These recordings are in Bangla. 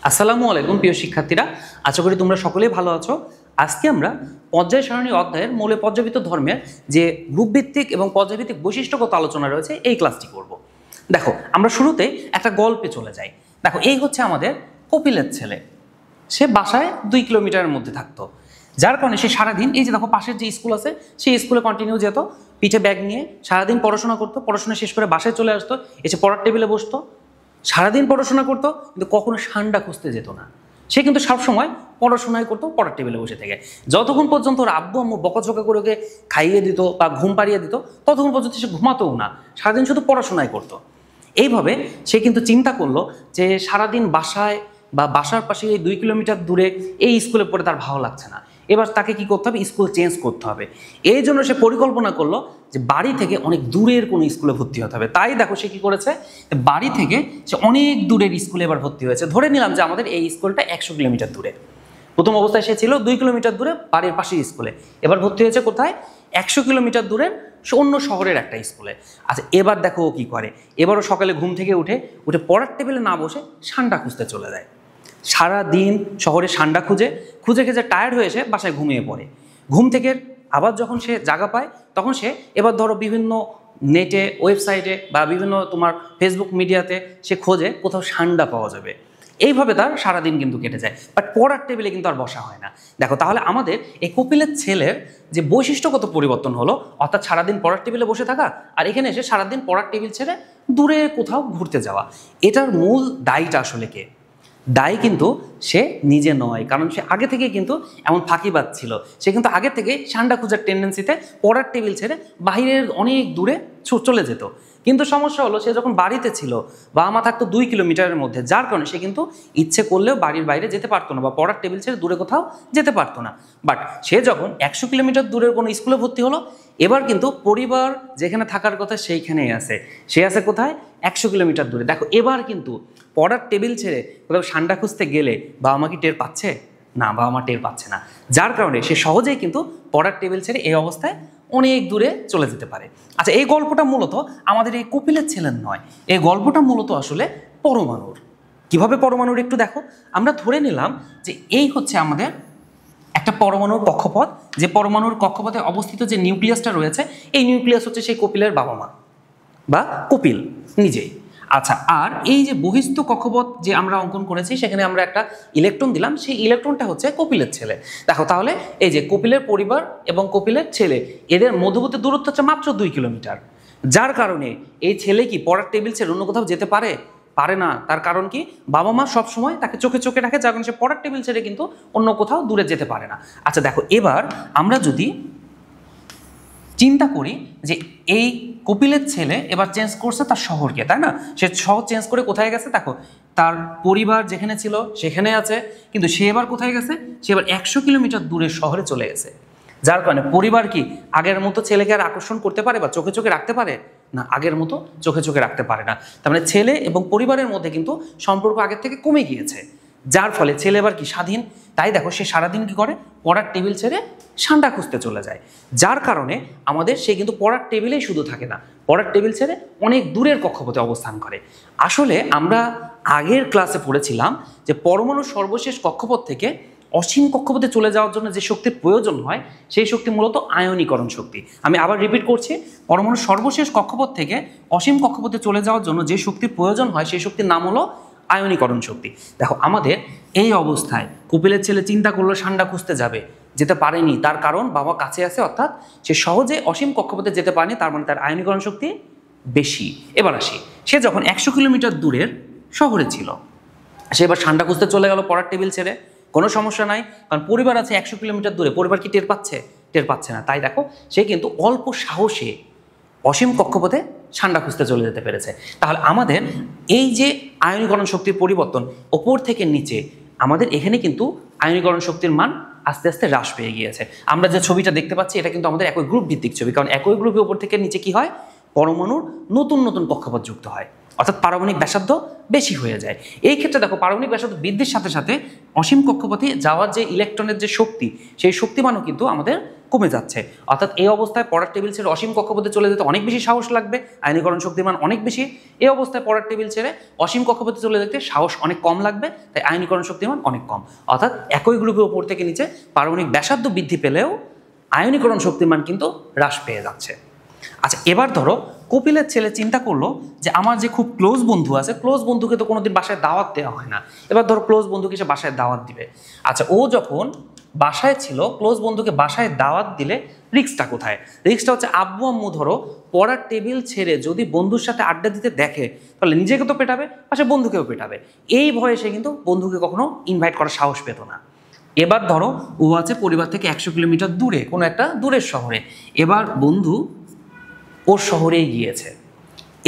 আসসালামু আলাইকুম প্রিয় শিক্ষার্থীরা, আশা করি তোমরা সকলেই ভালো আছো। আজকে আমরা পর্যায় সারণী অধ্যায়ের মৌলে পর্যাবৃত্ত ধর্মের যে গ্রুপভিত্তিক এবং পর্যায়ভিত্তিক বৈশিষ্ট্যগত আলোচনা রয়েছে এই ক্লাসটি করব। দেখো, আমরা শুরুতে একটা গল্পে চলে যাই। দেখো, এই হচ্ছে আমাদের কপিলের ছেলে। সে বাসায় 2 কিলোমিটারের মধ্যে থাকতো, যার কারণে সে সারাদিন এই যে দেখো পাশের যে স্কুল আছে সেই স্কুলে কন্টিনিউ যেত, পিঠে ব্যাগ নিয়ে সারাদিন পড়াশোনা করতো, পড়াশোনা শেষ করে বাসায় চলে আসতো, এসে পড়ার টেবিলে বসতো, সারাদিন পড়াশোনা করতো, কিন্তু কখনো ঠান্ডা খুঁজতে যেত না। সে কিন্তু সবসময় পড়াশোনায় করতো পড়ার টেবিলে বসে থেকে। যতক্ষণ পর্যন্ত ওর আব্বু আম্মু বকাঝকা করে ওকে খাইয়ে দিত বা ঘুম পাড়িয়ে দিত ততক্ষণ পর্যন্ত সে ঘুমাতও না, সারাদিন শুধু পড়াশোনায় করতো। এইভাবে সে কিন্তু চিন্তা করলো যে সারাদিন বাসায় বা বাসার পাশে এই 2 কিলোমিটার দূরে এই স্কুলে পড়ে তার ভালো লাগছে না। এবার তাকে কি করতে হবে? স্কুল চেঞ্জ করতে হবে। এই জন্য সে পরিকল্পনা করলো যে বাড়ি থেকে অনেক দূরের কোনো স্কুলে ভর্তি হতে হবে। তাই দেখো সে কি করেছে, বাড়ি থেকে সে অনেক দূরের স্কুলে এবার ভর্তি হয়েছে। ধরে নিলাম যে আমাদের এই স্কুলটা 100 কিলোমিটার দূরে। প্রথম অবস্থায় সে ছিল 2 কিলোমিটার দূরে বাড়ির পাশের স্কুলে, এবার ভর্তি হয়েছে কোথায়? 100 কিলোমিটার দূরের অন্য শহরের একটা স্কুলে। আচ্ছা, এবার দেখো ও কী করে। এবারও সকালে ঘুম থেকে উঠে পড়ার টেবিলে না বসে ঠান্ডা খুঁজতে চলে যায়। সারা দিন শহরে ঠান্ডা খুঁজে খুঁজে টায়ার্ড হয়ে এসে বাসায় ঘুমিয়ে পড়ে। ঘুম থেকে আবার যখন সে জায়গা পায় তখন সে এবার ধরো বিভিন্ন নেটে, ওয়েবসাইটে বা বিভিন্ন তোমার ফেসবুক মিডিয়াতে সে খোঁজে কোথাও ঠান্ডা পাওয়া যাবে। এইভাবে তার সারাদিন কিন্তু কেটে যায়, বাট পড়ার টেবিলে কিন্তু আর বসা হয় না। দেখো, তাহলে আমাদের এই কপিলের ছেলের যে বৈশিষ্ট্যগত পরিবর্তন হলো, অর্থাৎ সারাদিন পড়ার টেবিলে বসে থাকা আর এখানে এসে সারাদিন পড়ার টেবিল ছেড়ে দূরে কোথাও ঘুরতে যাওয়া, এটার মূল দায়ীটা আসলে কে? দায়ী কিন্তু সে নিজে নয়, কারণ সে আগে থেকে কিন্তু এমন ফাঁকিবাজ ছিল। সে কিন্তু আগে থেকে ঠান্ডা খোঁজার টেন্ডেন্সিতে পড়ার টেবিল ছেড়ে বাইরের অনেক দূরে চলে যেত। কিন্তু সমস্যা হলো সে যখন বাড়িতে ছিল বাবা মা থাকতো 2 কিলোমিটারের মধ্যে, যার কারণে সে কিন্তু ইচ্ছে করলেও বাড়ির বাইরে যেতে পারতো না বা পড়ার টেবিল ছেড়ে দূরে কোথাও যেতে পারতো না। বাট সে যখন 100 কিলোমিটার দূরের কোনো স্কুলে ভর্তি হলো, এবার কিন্তু পরিবার যেখানে থাকার কথা সেইখানেই আছে। সে আছে কোথায়? 100 কিলোমিটার দূরে। দেখো, এবার কিন্তু পড়ার টেবিল ছেড়ে কোথাও ঠান্ডা খুঁজতে গেলে বাবা মা কি টের পাচ্ছে? না, বাবা মা টের পাচ্ছে না। যার কারণে সে সহজেই কিন্তু পড়ার টেবিল ছেড়ে এই অবস্থায় অনেক দূরে চলে যেতে পারে। আচ্ছা, এই গল্পটা মূলত আমাদের এই কপিলের ছেলের নয়, এই গল্পটা মূলত আসলে পরমাণুর। কিভাবে পরমাণুর একটু দেখো। আমরা ধরে নিলাম যে এই হচ্ছে আমাদের একটা পরমাণুর কক্ষপথ, যে পরমাণুর কক্ষপথে অবস্থিত যে নিউক্লিয়াসটা রয়েছে, এই নিউক্লিয়াস হচ্ছে সেই কপিলের বাবা মা বা কপিল নিজেই। আচ্ছা, আর এই যে বহিস্থ কক্ষপথ যে আমরা অঙ্কন করেছি সেখানে আমরা একটা ইলেকট্রন দিলাম, সেই ইলেকট্রনটা হচ্ছে কপিলের ছেলে। দেখো, তাহলে এই যে কপিলের পরিবার এবং কপিলের ছেলে, এদের মধ্যবর্তী দূরত্ব হচ্ছে মাত্র 2 কিলোমিটার। যার কারণে এই ছেলে কি পড়ার টেবিল ছেড়ে অন্য কোথাও যেতে পারে? পারে না। তার কারণ কি? বাবা মা সবসময় তাকে চোখে চোখে রাখে, যার কারণে সে পড়ার টেবিল ছেড়ে কিন্তু অন্য কোথাও দূরে যেতে পারে না। আচ্ছা দেখো, এবার আমরা যদি চিন্তা করি যে এই কপিলের ছেলে এবার চেঞ্জ করছে তার শহরকে, তাই না? সে শহর চেঞ্জ করে কোথায় গেছে? দেখো, তার পরিবার যেখানে ছিল সেখানে আছে, কিন্তু সে এবার কোথায় গেছে? সে এবার 100 কিলোমিটার দূরের শহরে চলে গেছে। যার কারণে পরিবার কি আগের মতো ছেলেকে আর আকর্ষণ করতে পারে বা চোখে চোখে রাখতে পারে না? আগের মতো চোখে চোখে রাখতে পারে না। তার মানে ছেলে এবং পরিবারের মধ্যে কিন্তু সম্পর্ক আগের থেকে কমে গিয়েছে, যার ফলে ছেলে এবার কি স্বাধীন। তাই দেখো, সে সারাদিন কি করে? পড়ার টেবিল ছেড়ে ঠান্ডা খুঁজতে চলে যায়। যার কারণে আমাদের সে কিন্তু পড়ার টেবিলেই শুধু থাকে না, পড়ার টেবিল ছেড়ে অনেক দূরের কক্ষপথে অবস্থান করে। আসলে আমরা আগের ক্লাসে পড়েছিলাম যে পরমাণুর সর্বশেষ কক্ষপথ থেকে অসীম কক্ষপথে চলে যাওয়ার জন্য যে শক্তির প্রয়োজন হয় সেই শক্তি মূলত আয়নীকরণ শক্তি। আমি আবার রিপিট করছি, পরমাণুর সর্বশেষ কক্ষপথ থেকে অসীম কক্ষপথে চলে যাওয়ার জন্য যে শক্তির প্রয়োজন হয় সেই শক্তির নাম হলো আয়নীকরণ শক্তি। দেখো, আমাদের এই অবস্থায় কপিলের ছেলে চিন্তা করলো ঠান্ডা খুঁজতে যাবে, যেতে পারেনি। তার কারণ বাবা কাছে আছে, অর্থাৎ সে সহজে অসীম কক্ষপথে যেতে পারেনি, তার মানে তার আয়নীকরণ শক্তি বেশি। এবার আসি, সে যখন 100 কিলোমিটার দূরের শহরে ছিল, সে এবার ঠান্ডা খুঁজতে চলে গেল পড়ার টেবিল ছেড়ে। কোনো সমস্যা নাই, কারণ পরিবার আছে 100 কিলোমিটার দূরে। পরিবার কি টের পাচ্ছে? টের পাচ্ছে না। তাই দেখো, সে কিন্তু অল্প সাহসে অসীম কক্ষপথে ঠান্ডা খুঁজতে চলে যেতে পেরেছে। তাহলে আমাদের এই যে আয়নীকরণ শক্তির পরিবর্তন ওপর থেকে নিচে, আমাদের এখানে কিন্তু আয়নীকরণ শক্তির মান আস্তে আস্তে হ্রাস পেয়ে গিয়েছে। আমরা যে ছবিটা দেখতে পাচ্ছি এটা কিন্তু আমাদের একই গ্রুপ ভিত্তিক ছবি, কারণ একই গ্রুপে ওপর থেকে নিচে কি হয়? পরমাণুর নতুন নতুন কক্ষপথ যুক্ত হয়, অর্থাৎ পারমাণবিক ব্যাসার্ধ বেশি হয়ে যায়। এই ক্ষেত্রে দেখো, পারমাণবিক ব্যাসার্ধ বৃদ্ধির সাথে সাথে অসীম কক্ষপথে যাওয়ার যে ইলেকট্রনের যে শক্তি, সেই শক্তিমানও কিন্তু আমাদের কমে যাচ্ছে। অর্থাৎ এই অবস্থায় পড়ার টেবিল ছেড়ে অসীম কক্ষপথে চলে যেতে অনেক বেশি সাহস লাগবে, আয়নীকরণ শক্তির মান অনেক বেশি। এই অবস্থায় পড়ার টেবিল ছেড়ে অসীম কক্ষপথে চলে যেতে সাহস অনেক কম লাগবে, তাই আয়নীকরণ শক্তির মান অনেক কম। অর্থাৎ একই গ্রুপের উপর থেকে নিচে পারমাণবিক ব্যাসার্ধ বৃদ্ধি পেলেও আয়নীকরণ শক্তির মান কিন্তু হ্রাস পেয়ে যাচ্ছে। আচ্ছা, এবার ধরো কপিলের ছেলে চিন্তা করলো যে আমার যে খুব ক্লোজ বন্ধু আছে, ক্লোজ বন্ধুকে তো কোনোদিন বাসায় দাওয়াত দেওয়া হয় না, এবার ধরো ক্লোজ বন্ধুকে সে বাসায় দাওয়াত দিবে। আচ্ছা, ও যখন বাসায় ছিল, ক্লোজ বন্ধুকে বাসায় দাওয়াত দিলে রিস্কটা কোথায়? রিস্কটা হচ্ছে আব্বু আম্মু ধরো পড়ার টেবিল ছেড়ে যদি বন্ধুর সাথে আড্ডা দিতে দেখে তাহলে নিজেকে তো পেটাবে, পাশে বন্ধুকেও পেটাবে। এই ভয়ে সে কিন্তু বন্ধুকে কখনো ইনভাইট করার সাহস পেত না। এবার ধরো ও আছে পরিবার থেকে 100 কিলোমিটার দূরে কোনো একটা দূরের শহরে, এবার বন্ধু ওর শহরেই গিয়েছে।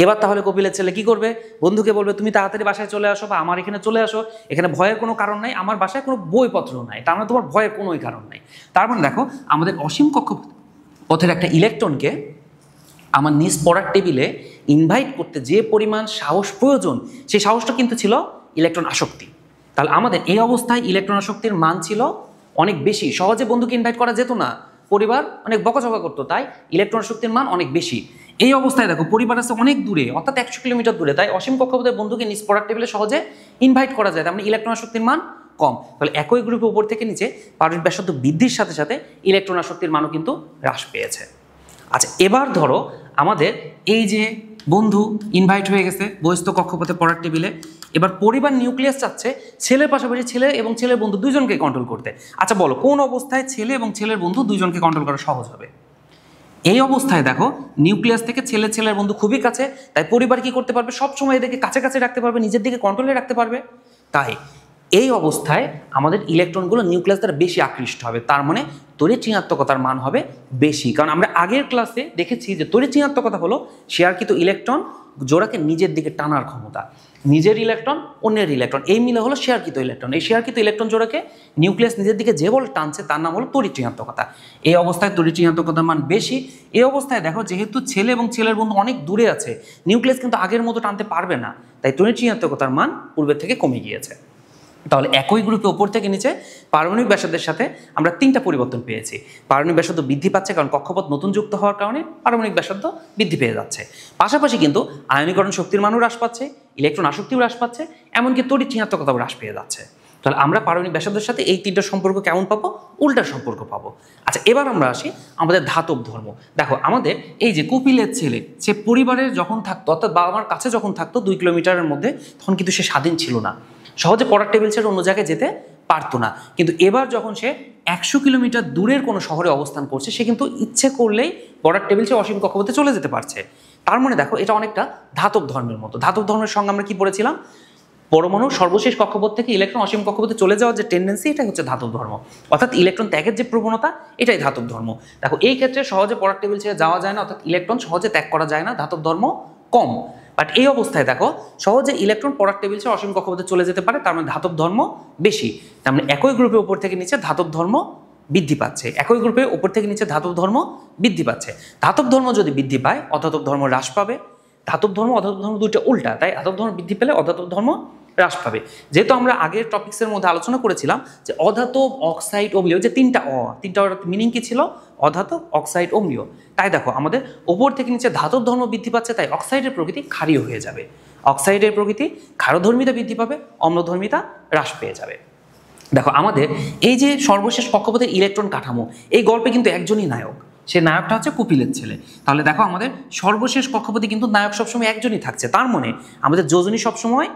এবার তাহলে কপিলের ছেলে কি করবে? বন্ধুকে বলবে তুমি তাড়াতাড়ি বাসায় চলে আসো, বা আমার এখানে চলে আসো, এখানে ভয়ের কোনো কারণ নাই, আমার বাসায় কোনো বইপত্র নাই, তার মানে তোমার ভয়ের কোনোই কারণ নাই। তার মানে দেখো আমাদের অসীম কক্ষপথের একটা ইলেকট্রনকে আমার নিজ পড়ার টেবিলে ইনভাইট করতে যে পরিমাণ সাহস প্রয়োজন, সেই সাহসটা কিন্তু ছিল ইলেকট্রন আসক্তি। তাহলে আমাদের এই অবস্থায় ইলেকট্রন আসক্তির মান ছিল অনেক বেশি, সহজে বন্ধুকে ইনভাইট করা যেত না, পরিবার অনেক বকাঝকা করতো, তাই ইলেকট্রন শক্তির মান অনেক বেশি। এই অবস্থায় দেখো পরিবার আছে অনেক দূরে, অর্থাৎ 100 কিলোমিটার দূরে, তাই অসীম কক্ষপথের বন্ধুকে নিজ পড়ার টেবিলে সহজে ইনভাইট করা যায়, তার মানে ইলেকট্রন শক্তির মান কম। তাহলে একই গ্রুপের উপর থেকে নিচে পারমাণবিক ব্যাসার্ধ বৃদ্ধির সাথে সাথে ইলেকট্রন শক্তির মানও কিন্তু হ্রাস পেয়েছে। আচ্ছা, এবার ধরো আমাদের এই যে বন্ধু ইনভাইট হয়ে গেছে বহিস্থ কক্ষপথে পড়ার টেবিলে, এবার পরিবার নিউক্লিয়াস চাচ্ছে ছেলের পাশাপাশি ছেলে এবং ছেলের বন্ধু দুইজনকে কন্ট্রোল করতে। আচ্ছা বলো, কোন অবস্থায় ছেলে এবং ছেলের বন্ধু দুইজনকে কন্ট্রোল করা সহজ হবে? এই অবস্থায় দেখো নিউক্লিয়াস থেকে ছেলের বন্ধু খুবই কাছে, তাই পরিবার কি করতে পারবে? সবসময় এদেরকে কাছে কাছে রাখতে পারবে, নিজের দিকে কন্ট্রোলে রাখতে পারবে। তাই এই অবস্থায় আমাদের ইলেকট্রনগুলো নিউক্লিয়াস দ্বারা বেশি আকৃষ্ট হবে, তার মানে তড়িৎ ঋণাত্মকতার মান হবে বেশি। কারণ আমরা আগের ক্লাসে দেখেছি যে তড়িৎ ঋণাত্মকতা হলো শেয়ারকৃত ইলেকট্রন জোড়াকে নিজের দিকে টানার ক্ষমতা, নিজের ইলেকট্রন অন্যের ইলেকট্রন, এই মিলে হলো শেয়ারকৃত ইলেকট্রন। এই শেয়ারকৃত ইলেকট্রন জোড়াকে নিউক্লিয়াস নিজের দিকে যে বল টানছে তার নাম হলো তড়িৎ ঋণাত্মকতা। এই অবস্থায় তড়িৎ ঋণাত্মকতার মান বেশি। এই অবস্থায় দেখো যেহেতু ছেলে এবং ছেলের বন্ধু অনেক দূরে আছে, নিউক্লিয়াস কিন্তু আগের মতো টানতে পারবে না, তাই তড়িৎ ঋণাত্মকতার মান পূর্বের থেকে কমে গিয়েছে। তাহলে একই গ্রুপে ওপর থেকে নিচে পারমাণবিক ব্যাসার্ধের সাথে আমরা তিনটা পরিবর্তন পেয়েছি। পারমাণবিক ব্যাসার্ধ বৃদ্ধি পাচ্ছে কারণ কক্ষপথ নতুন যুক্ত হওয়ার কারণে পারমাণবিক ব্যাসার্ধ বৃদ্ধি পেয়ে যাচ্ছে, পাশাপাশি কিন্তু আয়নীকরণ শক্তির মানও হ্রাস পাচ্ছে, ইলেকট্রন আসক্তিও হ্রাস পাচ্ছে, এমনকি তড়িৎ ঋণাত্মকতাও হ্রাস পেয়ে যাচ্ছে। তাহলে আমরা পারমাণবিক ব্যাসার্ধের সাথে এই তিনটা সম্পর্ক কেমন পাবো? উল্টা সম্পর্ক পাবো। আচ্ছা, এবার আমরা আসি আমাদের ধাতব ধর্ম। দেখো আমাদের এই যে কপিলের ছেলে, সে পরিবারের যখন থাকতো, অর্থাৎ বাবা মার কাছে যখন থাকতো 2 কিলোমিটারের মধ্যে, তখন কিন্তু সে স্বাধীন ছিল না, সহজে পড়ার টেবিল ছেড়ে অন্য জায়গায় যেতে পারতো না। কিন্তু এবার যখন সে 100 কিলোমিটার দূরের কোনো শহরে অবস্থান করছে, সে কিন্তু ইচ্ছে করলেই পড়ার টেবিল ছেড়ে অসীম কক্ষপথে চলে যেতে পারছে। তার মানে দেখো এটা অনেকটা ধাতব ধর্মের মতো। ধাতব ধর্মের সঙ্গে আমরা কি পড়েছিলাম? পরমাণুর সর্বশেষ কক্ষপথ থেকে ইলেকট্রন অসীম কক্ষপথে চলে যাওয়ার যে টেন্ডেন্সি, এটাই হচ্ছে ধাতব ধর্ম, অর্থাৎ ইলেকট্রন ত্যাগের যে প্রবণতা, এটাই ধাতব ধর্ম। দেখো এই ক্ষেত্রে সহজে পড়ার টেবিল ছেড়ে যাওয়া যায় না, অর্থাৎ ইলেকট্রন সহজে ত্যাগ করা যায় না, ধাতব ধর্ম কম। বাট এই অবস্থায় দেখো সহজে ইলেকট্রন পড়ার টেবিল ছেড়ে অসীম কক্ষপথে চলে যেতে পারে, তার মানে ধাতব ধর্ম বেশি। তার মানে একই গ্রুপের উপর থেকে নিচে ধাতব ধর্ম বৃদ্ধি পাচ্ছে, একই গ্রুপে উপর থেকে নিচে ধাতব ধর্ম বৃদ্ধি পাচ্ছে। ধাতব ধর্ম যদি বৃদ্ধি পায়, অধাতব ধর্ম হ্রাস পাবে। ধাতব ধর্ম অধাতব ধর্ম দুইটা উল্টা, তাই ধাতব ধর্ম বৃদ্ধি পেলে অধাতব ধর্ম হ্রাস পাবে। যেহেতু আমরা আগের টপিক্সের মধ্যে আলোচনা করেছিলাম যে অধাতব, অক্সাইড, অম্লীয়, যে তিনটা মিনিং কি ছিল? অধাতব, অক্সাইড, অম্লীয়। তাই দেখো আমাদের ওপর থেকে নিচে ধাতব ধর্ম বৃদ্ধি পাচ্ছে, তাই অক্সাইডের প্রকৃতি ক্ষারীয় হয়ে যাবে, অক্সাইডের প্রকৃতি ক্ষারধর্মিতা বৃদ্ধি পাবে, অম্লধর্মিতা হ্রাস পেয়ে যাবে। দেখো আমাদের এই যে সর্বশেষ কক্ষপথের ইলেকট্রন কাঠামো, এই গল্পে কিন্তু একজনই নায়ক, সে নায়কটা হচ্ছে কপিলের ছেলে। তাহলে দেখো আমাদের সর্বশেষ কক্ষপথে কিন্তু নায়ক সবসময় একজনই থাকছে, তার মানে আমাদের যোজনী সবসময়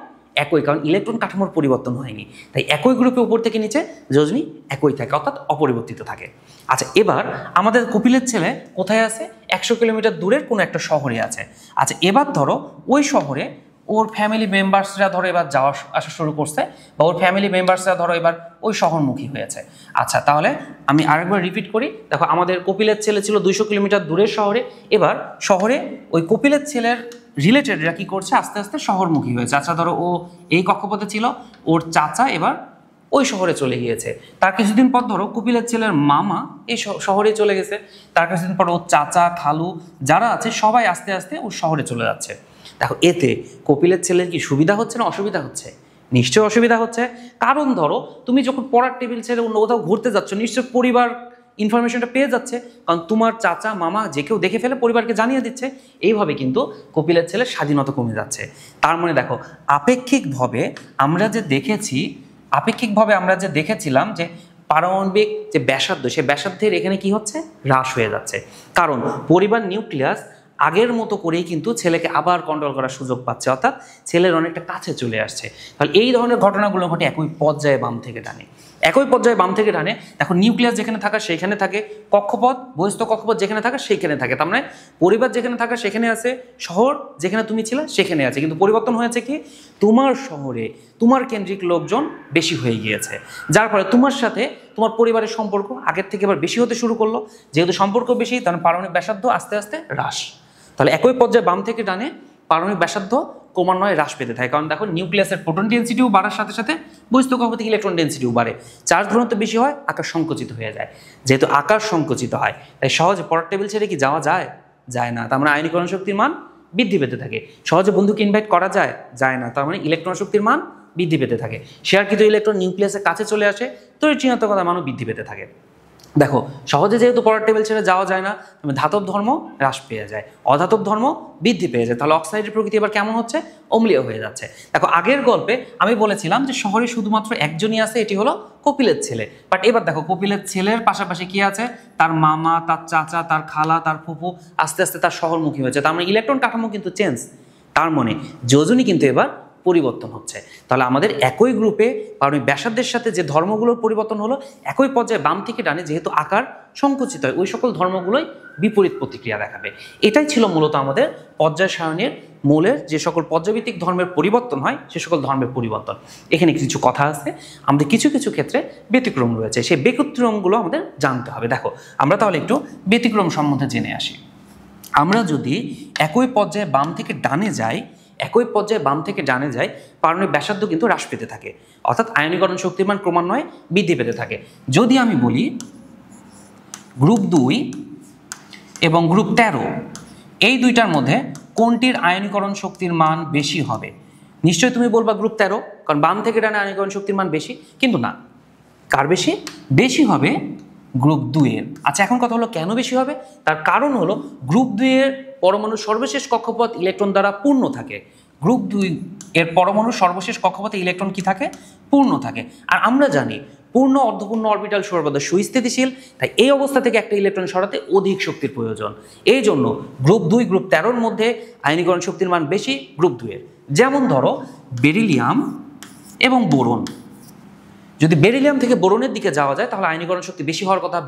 একই, কারণ ইলেকট্রন কাঠামোর পরিবর্তন হয়নি, তাই একই গ্রুপে উপর থেকে নিচে যোজনী একই থাকে, অর্থাৎ অপরিবর্তিত থাকে। আচ্ছা, এবার আমাদের কপিলের ছেলে কোথায় আছে? 100 কিলোমিটার দূরের কোনো একটা শহরে আছে। আচ্ছা, এবার ধরো ওই শহরে ওর ফ্যামিলি মেম্বার্সরা ধরো এবার যাওয়া আসা শুরু করছে, বা ওর ফ্যামিলি মেম্বার্সরা ধরো এবার ওই শহরমুখী হয়েছে। আচ্ছা, তাহলে আমি আরেকবার রিপিট করি। দেখো আমাদের কপিলের ছেলে ছিল 200 কিলোমিটার দূরের শহরে, এবার শহরে ওই কপিলের ছেলের রিলেটেডরা কি করছে? আস্তে আস্তে শহরমুখী হয়েছে। আচ্ছা, ধরো ও এই কক্ষপথে ছিল, ওর চাচা এবার ওই শহরে চলে গিয়েছে। তার কিছুদিন পর ধরো কপিলের ছেলের মামা এই শহরে চলে গেছে, তার কিছুদিন পর ওর চাচা, খালু যারা আছে সবাই আস্তে আস্তে ওর শহরে চলে যাচ্ছে। দেখো এতে কপিলের ছেলের কি সুবিধা হচ্ছে না অসুবিধা হচ্ছে? নিশ্চয়ই অসুবিধা হচ্ছে, কারণ ধরো তুমি যখন পড়ার টেবিল ছেড়ে অন্য কোথাও ঘুরতে যাচ্ছ, নিশ্চয় পরিবার ইনফরমেশনটা পেয়ে যাচ্ছে, কারণ তোমার চাচা মামা যে কেউ দেখে ফেলে পরিবারকে জানিয়ে দিচ্ছে। এইভাবে কিন্তু কপিলের ছেলের স্বাধীনতা কমে যাচ্ছে। তার মানে দেখো আপেক্ষিকভাবে আমরা যে দেখেছিলাম যে পারমাণবিক যে ব্যাসার্ধ, সে ব্যাসার্ধের এখানে কি হচ্ছে, হ্রাস হয়ে যাচ্ছে। কারণ পরিবার নিউক্লিয়াস আগের মতো করেই কিন্তু ছেলেকে আবার কন্ট্রোল করার সুযোগ পাচ্ছে, অর্থাৎ ছেলের অনেকটা কাছে চলে আসছে। তাহলে এই ধরনের ঘটনাগুলো ঘটে একই পর্যায়ে বাম থেকে ডানে। দেখো নিউক্লিয়াস যেখানে থাকা সেইখানে থাকে, কক্ষপথ বহিস্থ কক্ষপথ যেখানে থাকা সেইখানে থাকে। তার মানে পরিবার যেখানে থাকা সেখানে আছে, শহর যেখানে তুমি ছিলে সেখানে আছে, কিন্তু পরিবর্তন হয়েছে কি, তোমার শহরে তোমার কেন্দ্রিক লোকজন বেশি হয়ে গিয়েছে, যার ফলে তোমার সাথে তোমার পরিবারের সম্পর্ক আগের থেকে এবার বেশি হতে শুরু করলো। যেহেতু সম্পর্ক বেশি, তার পারমাণবিক ব্যাসার্ধ আস্তে আস্তে হ্রাস। তাহলে একই পর্যায়ে বাম থেকে ডানে পারমাণবিক ব্যাসার্ধ ক্রমান্বয়ে হ্রাস পেতে থাকে। কারণ দেখো নিউক্লিয়াসের প্রোটন ডেনসিটিও বাড়ার সাথে সাথে বহিস্থ কক্ষপথে ইলেকট্রন ডেনসিটিও বাড়ে, চার্জ ঘনত্ব বেশি হয়, আকার সংকুচিত হয়ে যায়। যেহেতু আকার সংকুচিত হয়, তাই সহজে পড়ার টেবিল ছেড়ে কি যাওয়া যায় না। তার মানে আয়নীকরণ শক্তির মান বৃদ্ধি পেতে থাকে। সহজে বন্ধুকে ইনভাইট করা যায় না। তার মানে ইলেকট্রন শক্তির মান বৃদ্ধি পেতে থাকে। শেয়ারকৃত ইলেকট্রন নিউক্লিয়াসের কাছে চলে আসে, তড়িৎ ঋণাত্মকতার মানও বৃদ্ধি পেতে থাকে। দেখো সহজে যেহেতু পড়ার টেবিল ছেড়ে যাওয়া যায় না, ধাতব ধর্ম হ্রাস পেয়ে যায়, অধাতব ধর্ম বৃদ্ধি পেয়ে যায়। তাহলে অক্সাইডের প্রকৃতি এবার কেমন হচ্ছে, অম্লীয় হয়ে যাচ্ছে। দেখো আগের গল্পে আমি বলেছিলাম যে শহরে শুধুমাত্র একজনই আছে, এটি হলো কপিলের ছেলে। বাট এবার দেখো কপিলের ছেলের পাশাপাশি কি আছে, তার মামা, তার চাচা, তার খালা, তার ফুফু আস্তে আস্তে তার শহরমুখী হয়েছে। তার মানে ইলেকট্রন কাঠামো কিন্তু চেঞ্জ, তার মানে যোজনী কিন্তু এবার পরিবর্তন হচ্ছে। তাহলে আমাদের একই গ্রুপে পারমাণবিক ব্যাসার্ধের সাথে যে ধর্মগুলোর পরিবর্তন হলো, একই পর্যায়ে বাম থেকে ডানে যেহেতু আকার সংকুচিত হয়, ওই সকল ধর্মগুলোই বিপরীত প্রতিক্রিয়া দেখাবে। এটাই ছিল মূলত আমাদের পর্যায় সারণীর মূলের যে সকল পর্যায়ভিত্তিক ধর্মের পরিবর্তন হয়, সে সকল ধর্মের পরিবর্তন। এখানে কিছু কথা আছে, আমাদের কিছু কিছু ক্ষেত্রে ব্যতিক্রম রয়েছে, সেই ব্যতিক্রমগুলো আমাদের জানতে হবে। দেখো আমরা তাহলে একটু ব্যতিক্রম সম্বন্ধে জেনে আসি। আমরা যদি একই পর্যায়ে বাম থেকে ডানে যাই, পারমাণবিক ব্যাসার্ধ কিন্তু হ্রাস পেতে থাকে, অর্থাৎ আয়নীকরণ শক্তির মান ক্রমান্বয়ে বৃদ্ধি পেতে থাকে। যদি আমি বলি গ্রুপ 2 এবং গ্রুপ 13, এই দুইটার মধ্যে কোনটির আয়নীকরণ শক্তির মান বেশি হবে? নিশ্চয়ই তুমি বলবা গ্রুপ 13, কারণ বাম থেকে ডানে আয়নীকরণ শক্তির মান বেশি। কিন্তু না, কার বেশি? বেশি হবে গ্রুপ 2 এর। আচ্ছা এখন কথা হলো কেন বেশি হবে? তার কারণ হলো গ্রুপ 2 এর পরমাণুর সর্বশেষ কক্ষপথ ইলেকট্রন দ্বারা পূর্ণ থাকে। গ্রুপ 2 এর পরমাণুর সর্বশেষ কক্ষপথে ইলেকট্রন কি থাকে? পূর্ণ থাকে। আর আমরা জানি পূর্ণ অর্ধপূর্ণ অরবিটাল সর্বদা সুস্থিতিশীল, তাই এই অবস্থা থেকে একটা ইলেকট্রন সরাতে অধিক শক্তির প্রয়োজন। এই জন্য গ্রুপ 2 গ্রুপ 13 মধ্যে আয়নীকরণ শক্তির মান বেশি গ্রুপ 2 এর। যেমন ধরো বেরিলিয়াম এবং বোরন, যদি বেরিলিয়াম থেকে বোরনের দিকে যাওয়া যায় তাহলে আয়নীকরণ শক্তি বেশি হওয়ার কথা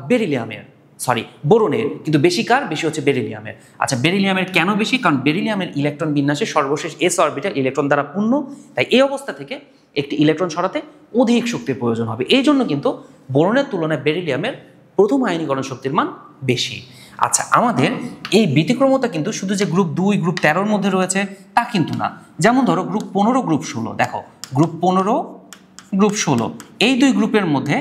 বোরনের, কিন্তু বেশি কার? বেশি হচ্ছে বেরিলিয়ামের। আচ্ছা বেরিলিয়ামের কেন বেশি? কারণ বেরিলিয়ামের ইলেকট্রন বিন্যাসে সর্বশেষ এস অরবিটাল ইলেকট্রন দ্বারা পূর্ণ, তাই এই অবস্থা থেকে একটি ইলেকট্রন সরাতে অধিক শক্তির প্রয়োজন হবে। এই জন্য কিন্তু বোরনের তুলনায় বেরিলিয়ামের প্রথম আয়নীকরণ শক্তির মান বেশি। আচ্ছা আমাদের এই ব্যতিক্রমতা কিন্তু শুধু যে গ্রুপ 2 গ্রুপ 13 মধ্যে রয়েছে তা কিন্তু না। যেমন ধরো গ্রুপ 15 গ্রুপ 16, দেখো গ্রুপ 15 গ্রুপ 16 এই দুই গ্রুপের মধ্যে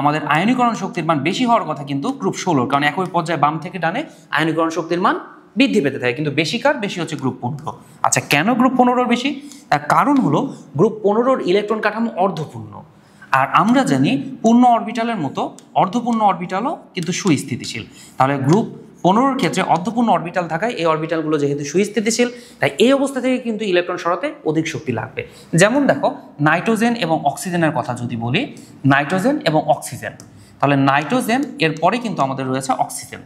আমাদের আয়নীকরণ শক্তির মান বেশি হওয়ার কথা কিন্তু গ্রুপ 16, কারণ একই পর্যায়ে বাম থেকে ডানে আয়নীকরণ শক্তির মান বৃদ্ধি পেতে থাকে, কিন্তু বেশি কার? বেশি হচ্ছে গ্রুপ 15। আচ্ছা কেন গ্রুপ 15 বেশি? তার কারণ হলো গ্রুপ 15 ইলেকট্রন কাঠামো অর্ধপূর্ণ, আর আমরা জানি পূর্ণ অরবিটালের মতো অর্ধপূর্ণ অরবিটালও কিন্তু সুস্থিতিশীল। তাহলে গ্রুপ 15 ক্ষেত্রে অর্ধপূর্ণ অরবিটাল থাকায় এই অরবিটালগুলো যেহেতু সুস্থিতিশীল, তাই এই অবস্থা থেকে কিন্তু ইলেকট্রন সরাতে অধিক শক্তি লাগবে। যেমন দেখো নাইট্রোজেন এবং অক্সিজেনের কথা যদি বলি, নাইট্রোজেন এবং অক্সিজেন, তাহলে নাইট্রোজেন এর পরে কিন্তু আমাদের রয়েছে অক্সিজেন।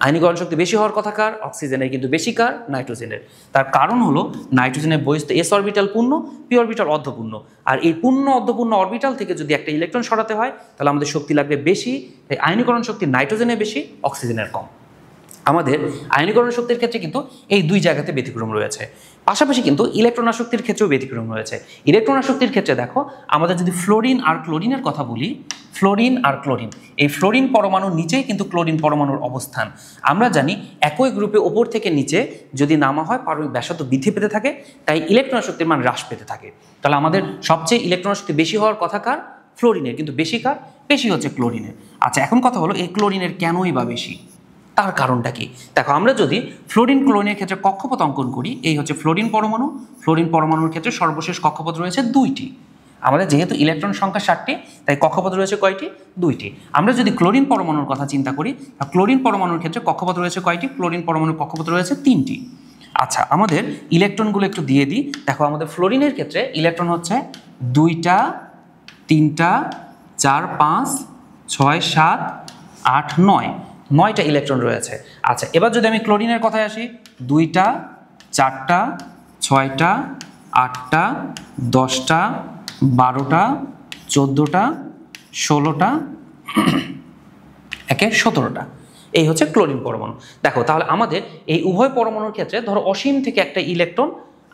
আয়নীকরণ শক্তি বেশি হওয়ার কথা কার? অক্সিজেনের, কিন্তু বেশি কার? নাইট্রোজেনের। তার কারণ হলো নাইট্রোজেনের বহিস্থ এস অরবিটাল পূর্ণ, পি অরবিটাল অর্ধপূর্ণ, আর এই পূর্ণ অর্ধপূর্ণ অরবিটাল থেকে যদি একটা ইলেকট্রন সরাতে হয় তাহলে আমাদের শক্তি লাগবে বেশি, তাই আয়নীকরণ শক্তি নাইট্রোজেনের বেশি, অক্সিজেনের কম। আমাদের আয়নীকরণ শক্তির ক্ষেত্রে কিন্তু এই দুই জায়গাতে ব্যতিক্রম রয়েছে। পাশাপাশি কিন্তু ইলেকট্রন আসক্তির ক্ষেত্রেও ব্যতিক্রম রয়েছে। ইলেকট্রন আসক্তির ক্ষেত্রে দেখো আমাদের যদি ফ্লোরিন আর ক্লোরিনের কথা বলি, ফ্লোরিন আর ক্লোরিন, এই ফ্লোরিন পরমাণুর নিচেই কিন্তু ক্লোরিন পরমাণুর অবস্থান। আমরা জানি একই গ্রুপে ওপর থেকে নিচে যদি নামা হয় পারমাণবিক ব্যাসার্ধ বৃদ্ধি পেতে থাকে, তাই ইলেকট্রন শক্তির মান হ্রাস পেতে থাকে। তাহলে আমাদের সবচেয়ে ইলেকট্রন শক্তি বেশি হওয়ার কথা কার? ফ্লোরিনের, কিন্তু বেশি কার? বেশি হচ্ছে ক্লোরিনের। আচ্ছা এখন কথা হলো এই ক্লোরিনের কেনই বা বেশি, তার কারণটা কি? দেখো আমরা যদি ফ্লোরিন ক্লোরিনের ক্ষেত্রে কক্ষপথ অঙ্কন করি, এই হচ্ছে ফ্লোরিন পরমাণু, ফ্লোরিন পরমাণুর ক্ষেত্রে সর্বশেষ কক্ষপথ রয়েছে 2টি। আমাদের যেহেতু ইলেকট্রন সংখ্যা 7টি, তাই কক্ষপথ রয়েছে কয়টি? 2টি। আমরা যদি ক্লোরিন পরমাণুর কথা চিন্তা করি, ক্লোরিন পরমাণুর ক্ষেত্রে কক্ষপথ রয়েছে কয়টি? ক্লোরিন পরমাণুর কক্ষপথ রয়েছে 3টি। আচ্ছা, আমাদের ইলেকট্রনগুলো একটু দিয়ে দিই। দেখো, আমাদের ফ্লোরিনের ক্ষেত্রে ইলেকট্রন হচ্ছে 2টা, 3টা, 4, 5, 6, 7, 8, 9, 9টা ইলেকট্রন রয়েছে। আচ্ছা, এবার যদি আমি ক্লোরিনের কথায় আসি, 2টা, 4টা, 6টা, 8টা, 10টা, 12টা, 14টা, 16টা, 17টা। এই হচ্ছে ক্লোরিন পরমাণু। দেখো, তাহলে আমাদের এই উভয় পরমাণুর ক্ষেত্রে ধরো অসীম থেকে একটা ইলেকট্রন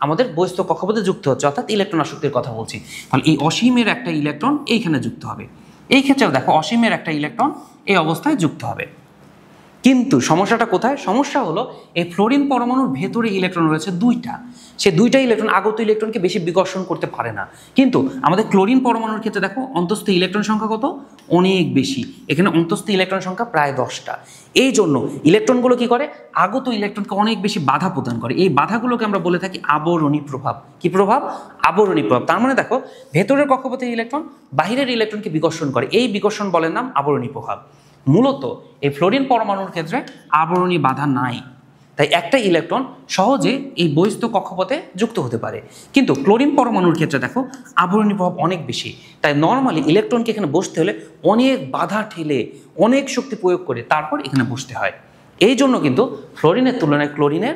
আমাদের বহিস্থ কক্ষপথে যুক্ত হচ্ছে, অর্থাৎ ইলেকট্রন আসক্তির কথা বলছি। তাহলে এই অসীমের একটা ইলেকট্রন এইখানে যুক্ত হবে। এই ক্ষেত্রেও দেখো, অসীমের একটা ইলেকট্রন এই অবস্থায় যুক্ত হবে। কিন্তু সমস্যাটা কোথায়? সমস্যা হলো এই ফ্লোরিন পরমাণুর ভেতরে ইলেকট্রন রয়েছে 2টা। সে 2টা ইলেকট্রন আগত ইলেকট্রনকে বেশি বিকর্ষণ করতে পারে না। কিন্তু আমাদের ক্লোরিন পরমাণুর ক্ষেত্রে দেখো, অন্তঃস্থ ইলেকট্রন সংখ্যা কত? অনেক বেশি। এখানে অন্তঃস্থ ইলেকট্রন সংখ্যা প্রায় 10টা। এই জন্য ইলেকট্রনগুলো কি করে? আগত ইলেকট্রনকে অনেক বেশি বাধা প্রদান করে। এই বাধাগুলোকে আমরা বলে থাকি আবরণী প্রভাব। কি প্রভাব? আবরণী প্রভাব। তার মানে দেখো, ভেতরের কক্ষপথের ইলেকট্রন বাহিরের ইলেকট্রনকে বিকর্ষণ করে। এই বিকর্ষণ বলের নাম আবরণী প্রভাব। মূলত এই ফ্লোরিন পরমাণুর ক্ষেত্রে আবরণী বাধা নাই, তাই একটা ইলেকট্রন সহজে এই বহিস্থ কক্ষপথে যুক্ত হতে পারে। কিন্তু ক্লোরিন পরমাণুর ক্ষেত্রে দেখো, আবরণী প্রভাব অনেক বেশি। তাই নর্মালি ইলেকট্রনকে এখানে বসতে হলে অনেক বাধা ঠেলে, অনেক শক্তি প্রয়োগ করে তারপর এখানে বসতে হয়। এই জন্য কিন্তু ফ্লোরিনের তুলনায় ক্লোরিনের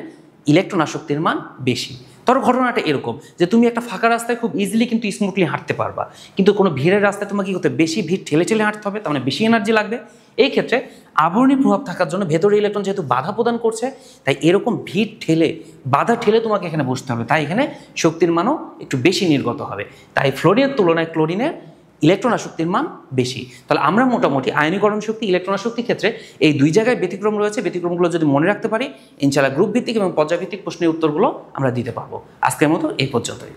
ইলেকট্রন আসক্তির মান বেশি। ধরো ঘটনাটা এরকম যে তুমি একটা ফাঁকা রাস্তায় খুব ইজিলি কিন্তু স্মুথলি হাঁটতে পারবা, কিন্তু কোনো ভিড়ের রাস্তায় তোমাকে কি করতে? বেশি ভিড় ঠেলে ঠেলে হাঁটতে হবে, তার মানে বেশি এনার্জি লাগবে। এই ক্ষেত্রে আবরণী প্রভাব থাকার জন্য ভেতরে ইলেকট্রন যেহেতু বাধা প্রদান করছে, তাই এরকম ভিড় ঠেলে, বাধা ঠেলে তোমাকে এখানে বসতে হবে। তাই এখানে শক্তির মানও একটু বেশি নির্গত হবে। তাই ফ্লোরিনের তুলনায় ক্লোরিনের ইলেকট্রন আসক্তির মান বেশি। তাহলে আমরা মোটামুটি আয়নীকরণ শক্তি, ইলেকট্রন আসক্তির ক্ষেত্রে এই 2 জায়গায় ব্যতিক্রম রয়েছে। ব্যতিক্রমগুলো যদি মনে রাখতে পারি, ইনশাআল্লাহ গ্রুপ ভিত্তিক এবং পর্যায়ভিত্তিক প্রশ্নের উত্তরগুলো আমরা দিতে পারবো। আজকের মতো এই পর্যন্তই।